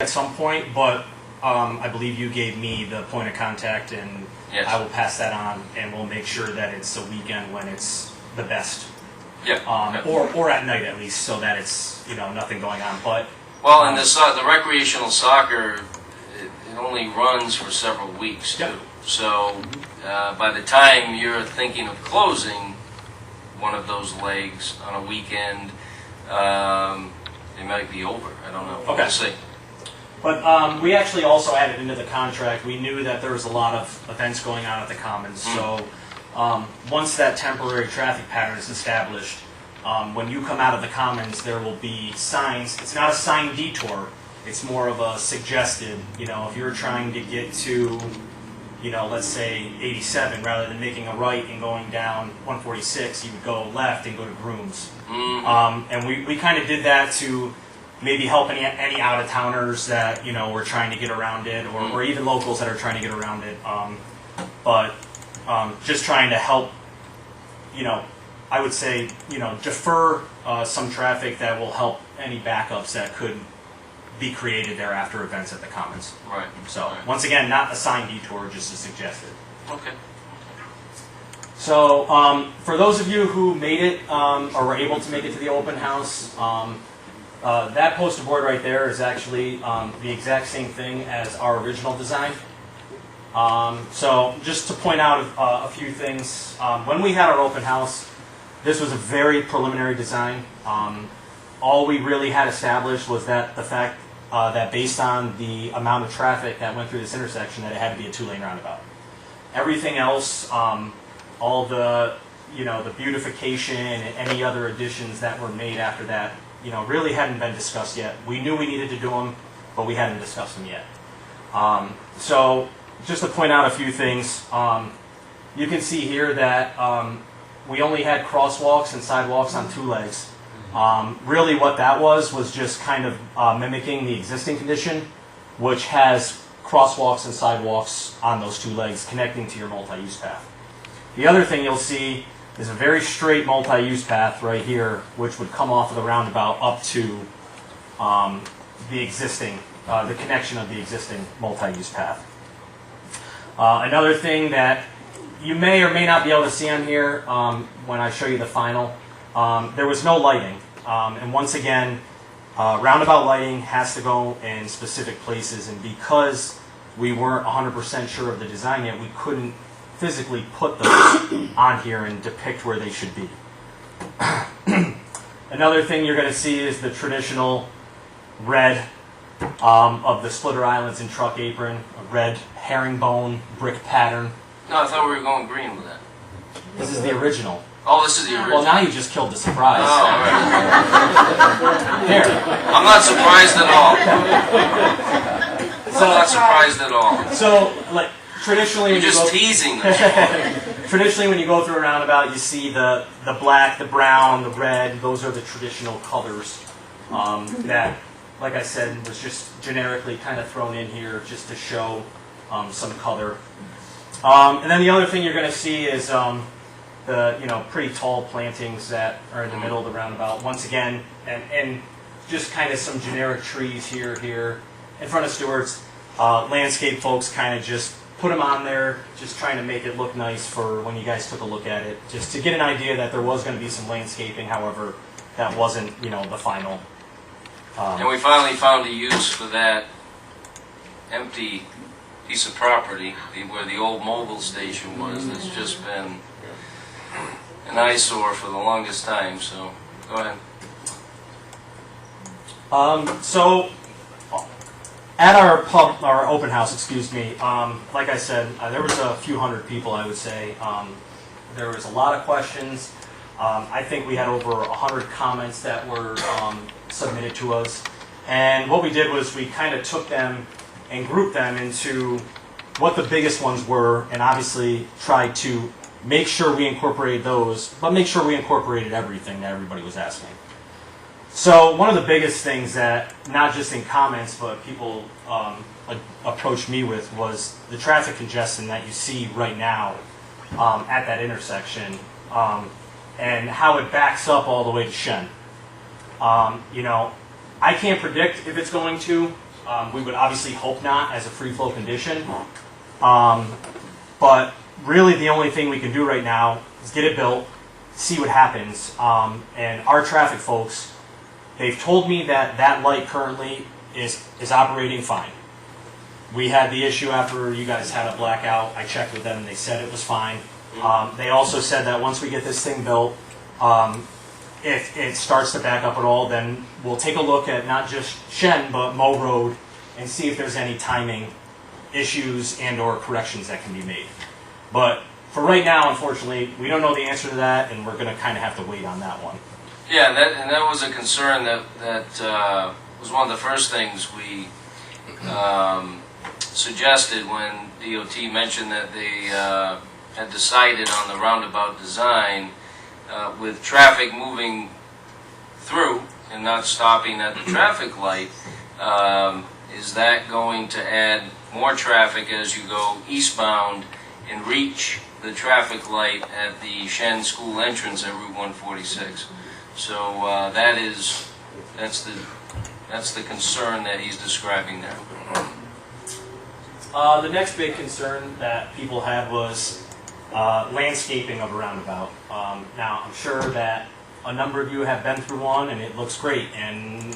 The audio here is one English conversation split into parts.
at some point, but I believe you gave me the point of contact, and Yes. I will pass that on, and we'll make sure that it's a weekend when it's the best, Yeah. Okay. or at night at least, so that it's nothing going on. But Well, and the recreational soccer, it only runs for several weeks too. Yep. So by the time you're thinking of closing one of those legs on a weekend, it might be over. I don't know. Okay. We'll see. But we actually also added into the contract, we knew that there was a lot of events going on at the Commons. So once that temporary traffic pattern is established, when you come out of the Commons, there will be signs. It's not a sign detour. It's more of a suggested, if you're trying to get to, let's say 87, rather than making a right and going down 146, you would go left and go to Grooms. And we kind of did that to maybe help any out-of-towners that, were trying to get around it, or even locals that are trying to get around it. But just trying to help, I would say, defer some traffic that will help any backups that could be created there after events at the Commons. Right. So, Right. once again, not a signed detour, just a suggested. Okay. So, for those of you who made it, or were able to make it to the open house, that poster board right there is actually the exact same thing as our original design. So, just to point out a few things, when we had our open house, this was a very preliminary design. All we really had established was that the fact that based on the amount of traffic that went through this intersection, that it had to be a two-lane roundabout. Everything else, all the the beautification and any other additions that were made after that, really hadn't been discussed yet. We knew we needed to do them, but we hadn't discussed them yet. So just to point out a few things, you can see here that we only had crosswalks and sidewalks on two legs. Really what that was just kind of mimicking the existing condition, which has crosswalks and sidewalks on those two legs connecting to your multi-use path. The other thing you'll see is a very straight multi-use path right here, which would come off of the roundabout up to the existing, the connection of the existing multi-use path. Another thing that you may or may not be able to see on here when I show you the final, there was no lighting. And once again, roundabout lighting has to go in specific places, and because we weren't 100% sure of the design yet, we couldn't physically put those on here and depict where they should be. Another thing you're going to see is the traditional red of the splitter islands and truck apron, a red herringbone brick pattern. No, I thought we were going green with that. This is the original. Oh, this is the original. Well, now you just killed the surprise. Oh, all right. Here. I'm not surprised at all. I'm not surprised at all. So, like, traditionally You're when just you go, teasing this. traditionally when you go through a roundabout, you see the black, the brown, the red. Those are the traditional colors that, like I said, was just generically kind of thrown in here just to show some color. And then the other thing you're going to see is the pretty tall plantings that are in the middle of the roundabout. Once again, and just kind of some generic trees here in front of Stewart's. Landscape folks kind of just put them on there, just trying to make it look nice for when you guys took a look at it, just to get an idea that there was going to be some landscaping. However, that wasn't the final. And we finally found a use for that empty piece of property where the old mobile station was. That's just been an eyesore for the longest time. So go ahead. So at our open house, excuse me, like I said, there was a few hundred people, I would say. There was a lot of questions. I think we had over 100 comments that were submitted to us. And what we did was we kind of took them and grouped them into what the biggest ones were, and obviously tried to make sure we incorporated those, but make sure we incorporated everything that everybody was asking. So one of the biggest things that, not just in comments, but people approached me with was the traffic congestion that you see right now at that intersection, and how it backs up all the way to Shen. I can't predict if it's going to, We would obviously hope not as a free flow condition. But really the only thing we can do right now is get it built, see what happens. And our traffic folks, they've told me that that light currently is operating fine. We had the issue after you guys had a blackout. I checked with them and they said it was fine. They also said that once we get this thing built, if it starts to back up at all, then we'll take a look at not just Shen, but Mo Road and see if there's any timing issues and or corrections that can be made. But for right now, unfortunately, we don't know the answer to that, and we're going to kind of have to wait on that one. Yeah, that was a concern that was one of the first things we suggested when DOT mentioned that they had decided on the roundabout design with traffic moving through and not stopping at the traffic light. Is that going to add more traffic as you go eastbound and reach the traffic light at the Shen School entrance at Route 146? So that's the concern that he's describing there. The next big concern that people had was landscaping of a roundabout. Now, I'm sure that a number of you have been through one and it looks great, and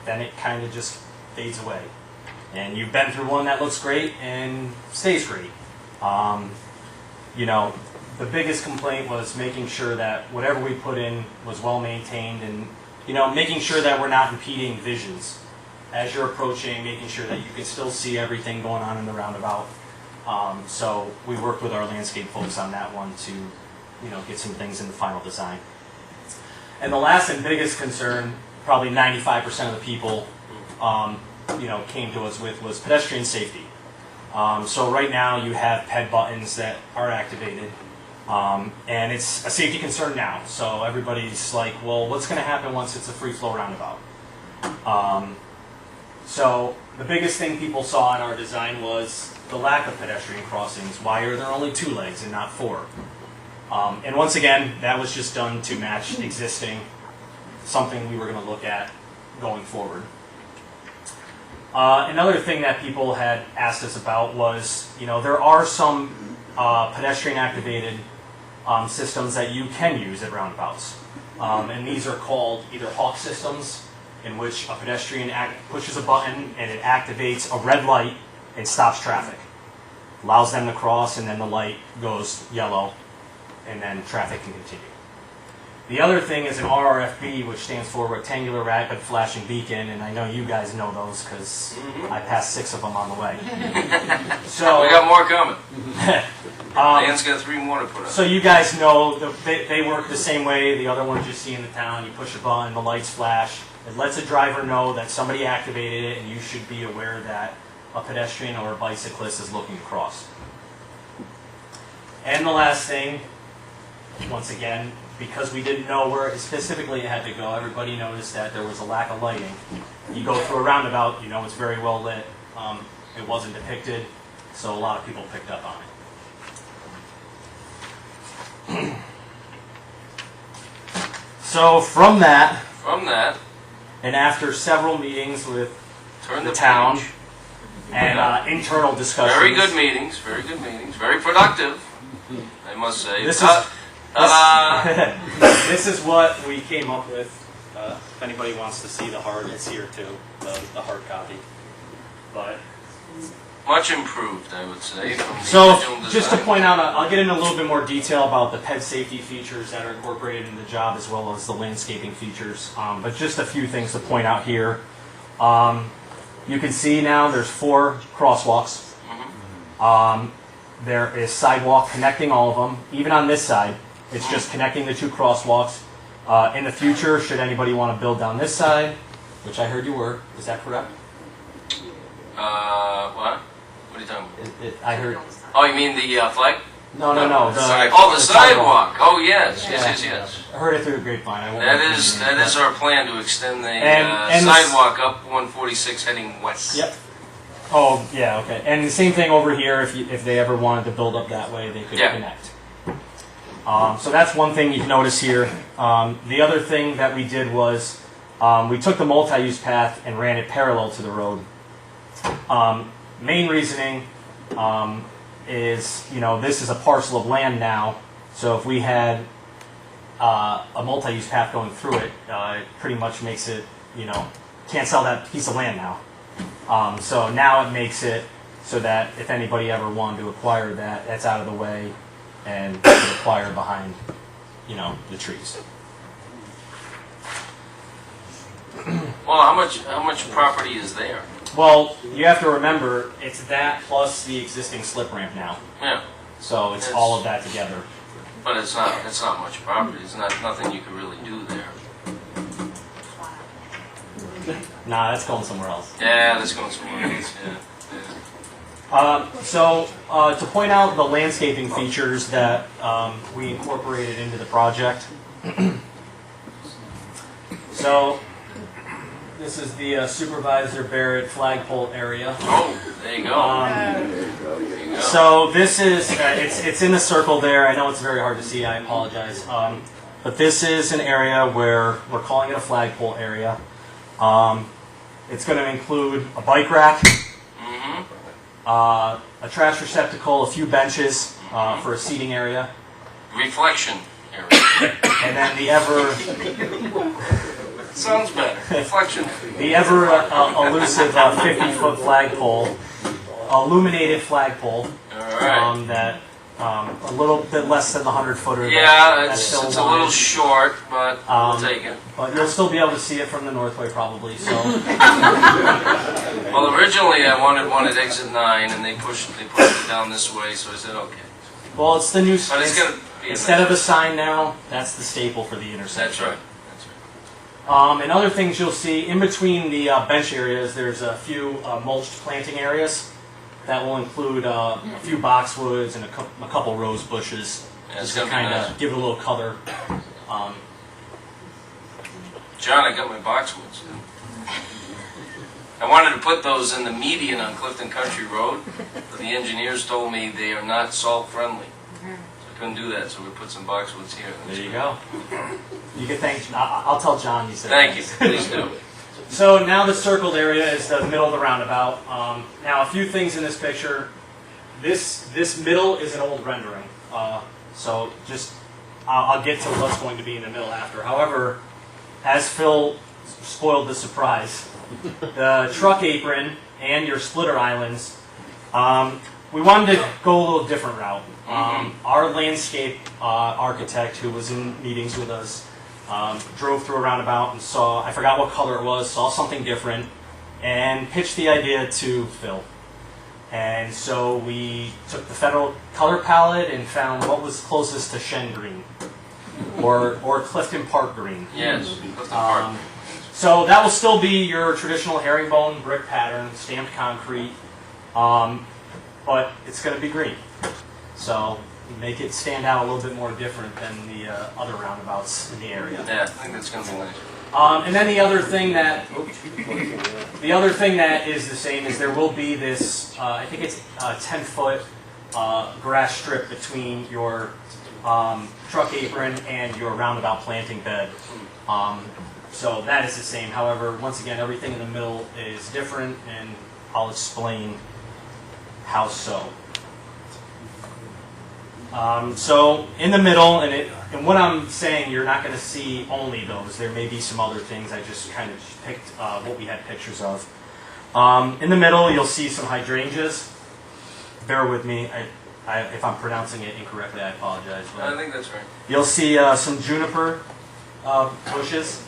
then it kind of just fades away. And you've been through one that looks great and stays great. You know, the biggest complaint was making sure that whatever we put in was well maintained, and you know, making sure that we're not impeding visions as you're approaching, making sure that you can still see everything going on in the roundabout. So we worked with our landscape folks on that one to, you know, get some things in the final design. And the last and biggest concern, probably 95% of the people, you know, came to us with was pedestrian safety. So right now you have PED buttons that are activated, and it's a safety concern now. So everybody's like, well, what's going to happen once it's a free flow roundabout? So the biggest thing people saw in our design was the lack of pedestrian crossings. Why are there only 2 legs and not 4? And once again, that was just done to match existing, something we were going to look at going forward. Another thing that people had asked us about was, you know, there are some pedestrian activated systems that you can use at roundabouts. And these are called either Hawk systems, in which a pedestrian pushes a button and it activates a red light and stops traffic. Allows them to cross, and then the light goes yellow, and then traffic can continue. The other thing is an RRFB, which stands for Rectangular Rapid Flashing Beacon, and I know you guys know those because I passed 6 of them on the way. So We got more coming. Dan's got 3 more to put up. So you guys know they work the same way. The other ones you see in the town, you push a button, the lights flash. It lets a driver know that somebody activated it, and you should be aware that a pedestrian or a bicyclist is looking to cross. And the last thing, once again, because we didn't know where specifically it had to go, everybody noticed that there was a lack of lighting. You go through a roundabout, you know it's very well lit. It wasn't depicted, so a lot of people picked up on it. So from that, and after several meetings with turn the town page. and internal discussions, Very good meetings, very productive, I must say. This is what we came up with. If anybody wants to see the hard, it's here too, the hard copy. But much improved, I would say. From the so, original just to design. point out, I'll get into a little bit more detail about the PED safety features that are incorporated in the job, as well as the landscaping features. But just a few things to point out here. You can see now there's 4 crosswalks. There is sidewalk connecting all of them, even on this side. It's just connecting the 2 crosswalks. In the future, should anybody want to build down this side, which I heard you were, is that correct? What? What are you talking about? I heard. Oh, you mean the flag? No. The sidewalk. Oh, yes. I heard it through the grapevine. I won't That is our plan, to extend the And sidewalk up 146 heading west. Yep. Oh, yeah, okay. And the same thing over here, if they ever wanted to build up that way, they could connect. So that's one thing you can notice here. The other thing that we did was we took the multi-use path and ran it parallel to the road. Main reasoning is, this is a parcel of land now, so if we had a multi-use path going through it, it pretty much makes it, can't sell that piece of land now. So now it makes it so that if anybody ever wanted to acquire that, that's out of the way and they can acquire behind, the trees. Well, how much property is there? Well, you have to remember, it's that plus the existing slip ramp now. Yeah, So it's all of that together. but it's not much property. It's nothing you could really do there. Nah, that's going somewhere else. Yeah, that's going somewhere else. Yeah. To point out the landscaping features that we incorporated into the project. So this is the Supervisor Barrett flagpole area. Oh, there you go. There you go. So this is, it's in the circle there. I know it's very hard to see, I apologize. But this is an area where we're calling it a flagpole area. It's going to include a bike rack, a trash receptacle, a few benches for a seating area, Reflection area. and then Sounds better. Reflection. the ever elusive 50-foot flagpole, illuminated flagpole. All right. That a little bit less than the 100-footer. Yeah, it's a little short, but we'll take it. But you'll still be able to see it from the Northway probably. So Well, originally I wanted one at exit 9, and they pushed it down this way, so I said okay. well, it's the new. But it's gonna be instead of a sign now, that's the staple for the intersection. That's right. That's right. And other things you'll see in between the bench areas, there's a few mulched planting areas that will include a few boxwoods and a couple rose bushes, Yeah, it's just to gonna be kind of nice. give it a little color. John, I got my boxwoods. I wanted to put those in the median on Clifton Country Road, but the engineers told me they are not salt friendly. So I couldn't do that, so we put some boxwoods here. There you go. You can thank. I'll tell John you said. Thank you. thanks. Please do. So now the circled area is the middle of the roundabout. Now a few things in this picture. This middle is an old rendering. So just I'll get to what's going to be in the middle after. However, as Phil spoiled the surprise, the truck apron and your splitter islands, we wanted to go a little different route. Our landscape architect, who was in meetings with us, drove through a roundabout and saw, I forgot what color it was, saw something different, and pitched the idea to Phil. And so we took the federal color palette and found what was closest to Shen Green, or Clifton Park Green. Yes, Clifton Park. So that will still be your traditional herringbone brick pattern, stamped concrete, but it's going to be green. So make it stand out a little bit more different than the other roundabouts in the area. Yeah, I think that's going to be nice. And then the other thing that is the same is there will be this, I think it's a 10-foot grass strip between your truck apron and your roundabout planting bed. So that is the same. However, once again, everything in the middle is different, and I'll explain how so. So in the middle, and what I'm saying, you're not going to see only those. There may be some other things. I just kind of picked what we had pictures of. In the middle, you'll see some hydrangeas. Bear with me. If I'm pronouncing it incorrectly, I apologize. But I think that's right. you'll see some juniper bushes.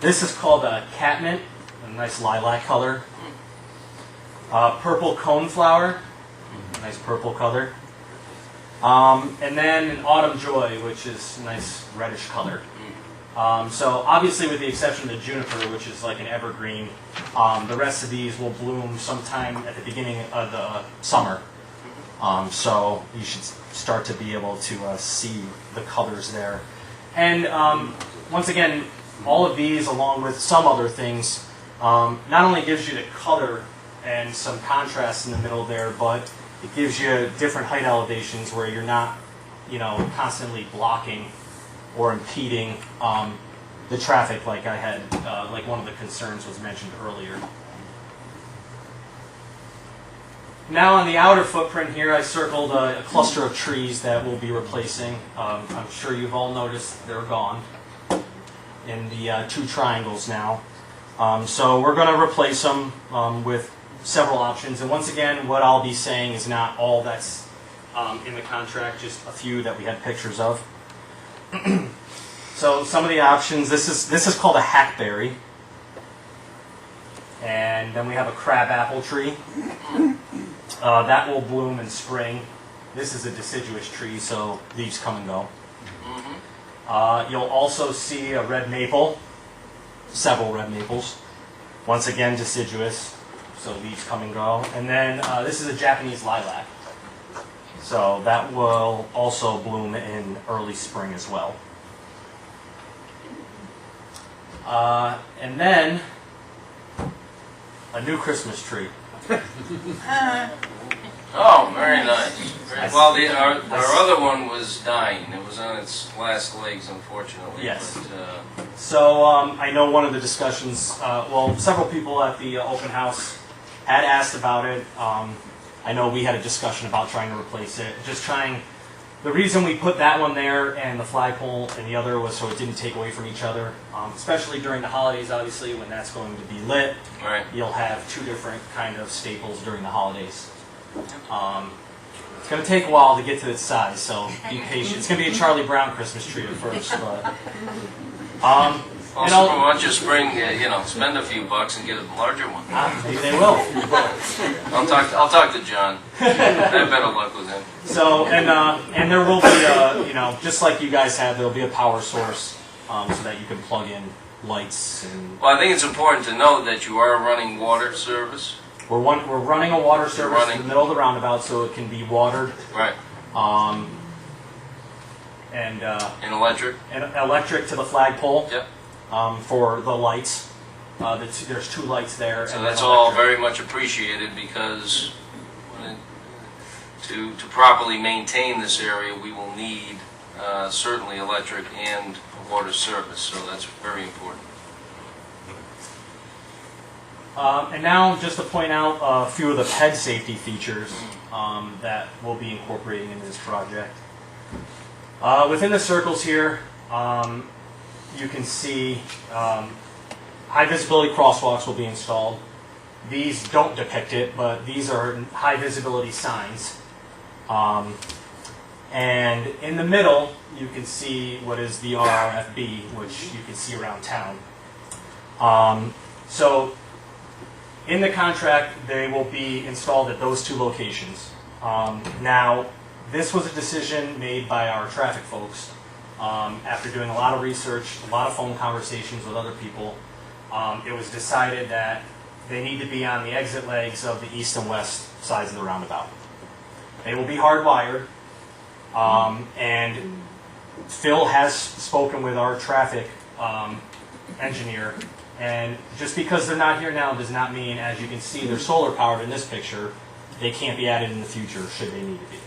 This is called a catmint, a nice lilac color. Purple coneflower, a nice purple color. And then an autumn joy, which is a nice reddish color. So obviously with the exception of the juniper, which is like an evergreen, the rest of these will bloom sometime at the beginning of the summer. So you should start to be able to see the colors there. And once again, all of these, along with some other things, not only gives you the color and some contrast in the middle there, but it gives you different height elevations where you're not, constantly blocking or impeding the traffic like I had, like one of the concerns was mentioned earlier. Now on the outer footprint here, I circled a cluster of trees that we'll be replacing. I'm sure you've all noticed they're gone in the 2 triangles now. So we're going to replace them with several options. And once again, what I'll be saying is not all that's in the contract, just a few that we had pictures of. So some of the options, this is called a hackberry. And then we have a crabapple tree. That will bloom in spring. This is a deciduous tree, so leaves come and go. You'll also see a red maple, several red maples. Once again, deciduous, so leaves come and go. And then this is a Japanese lilac. So that will also bloom in early spring as well. And then a new Christmas tree. Oh, very nice. Well, our other one was dying. It was on its last legs, unfortunately. Yes. But, So I know one of the discussions, well, several people at the open house had asked about it. I know we had a discussion about trying to replace it. The reason we put that one there and the flagpole and the other was so it didn't take away from each other, especially during the holidays, obviously, when that's going to be lit. right. You'll have 2 different kind of staples during the holidays. It's going to take a while to get to its size, so be patient. It's going to be a Charlie Brown Christmas tree at first, but Also, why don't you spring, spend a few bucks and get a larger one. maybe they will. I'll talk to John. I have better luck with him. So and there will be just like you guys have, there'll be a power source so that you can plug in lights and. Well, I think it's important to note that you are running water service. We're running a water service in the middle of the roundabout so it can be watered. Right. And And electric. and electric to the flagpole. Yep. For the lights. There's 2 lights there. So and that's then all electric. very much appreciated because to properly maintain this area, we will need certainly electric and water service. So that's very important. And now, just to point out a few of the PED safety features that we'll be incorporating into this project. Within the circles here, you can see high visibility crosswalks will be installed. These don't depict it, but these are high visibility signs. And in the middle, you can see what is the RRFB, which you can see around town. So in the contract, they will be installed at those 2 locations. Now, this was a decision made by our traffic folks. After doing a lot of research, a lot of phone conversations with other people, it was decided that they need to be on the exit legs of the east and west sides of the roundabout. They will be hardwired, and Phil has spoken with our traffic engineer, and just because they're not here now does not mean, as you can see, they're solar powered in this picture, they can't be added in the future should they need to be.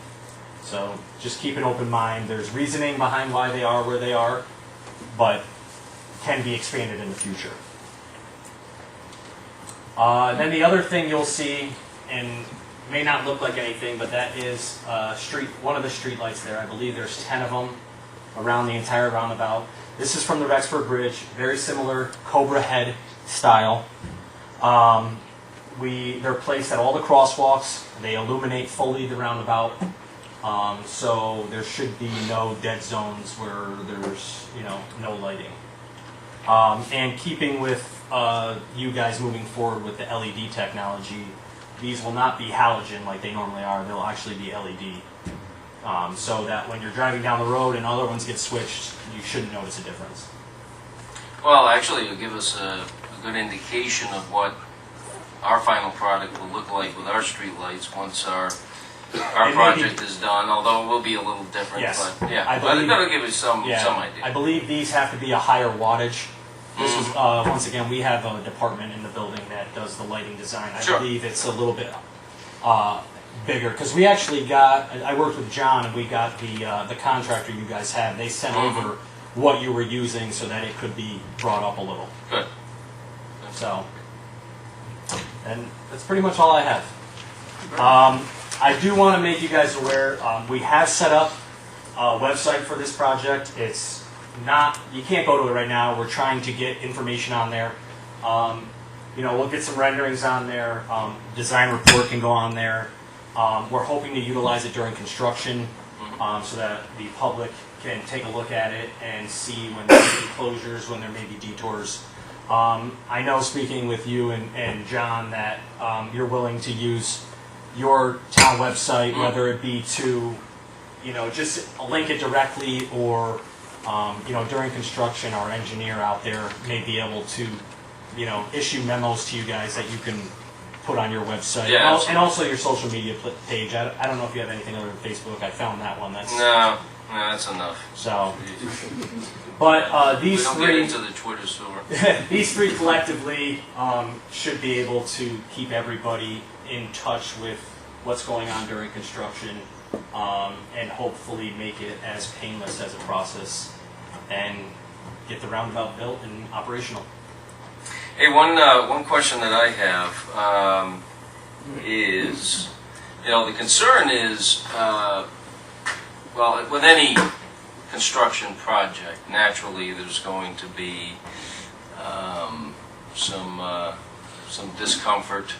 So just keep an open mind. There's reasoning behind why they are where they are, but can be expanded in the future. Then the other thing you'll see, and may not look like anything, but that is one of the street lights there. I believe there's 10 of them around the entire roundabout. This is from the Rexford Bridge, very similar Cobra head style. They're placed at all the crosswalks. They illuminate fully the roundabout. So there should be no dead zones where there's no lighting. And keeping with you guys moving forward with the LED technology, these will not be halogen like they normally are. They'll actually be LED. So that when you're driving down the road and other ones get switched, you shouldn't notice a difference. Well, actually, it'll give us a good indication of what our final product will look like with our street lights once our project is done, although it will be a little different. Yes. But yeah, I but believe- it'll give us some idea. I believe these have to be a higher wattage. This is, once again, we have a department in the building that does the lighting design. I Sure. believe it's a little bit bigger, because we actually I worked with John, and we got the contractor you guys have. They sent over what you were using so that it could be brought up a little. Good. So, and that's pretty much all I have. I do want to make you guys aware, we have set up a website for this project. It's not, you can't go to it right now. We're trying to get information on there. You know, we'll get some renderings on there. Design report can go on there. We're hoping to utilize it during construction so that the public can take a look at it and see when there may be closures, when there may be detours. I know, speaking with you and John, that you're willing to use your town website, whether it be to, you know, just link it directly, or, you know, during construction, our engineer out there may be able to, you know, issue memos to you guys that you can put on your website. Yeah, And also your social media page. I don't know if you have anything other than Facebook. I found that one. That's No, that's enough. so. But We these don't get three, into the Twitter store. these three collectively should be able to keep everybody in touch with what's going on during construction, and hopefully make it as painless as a process and get the roundabout built and operational. Hey, one question that I have is, you know, the concern is, well, with any construction project, naturally there's going to be some discomfort.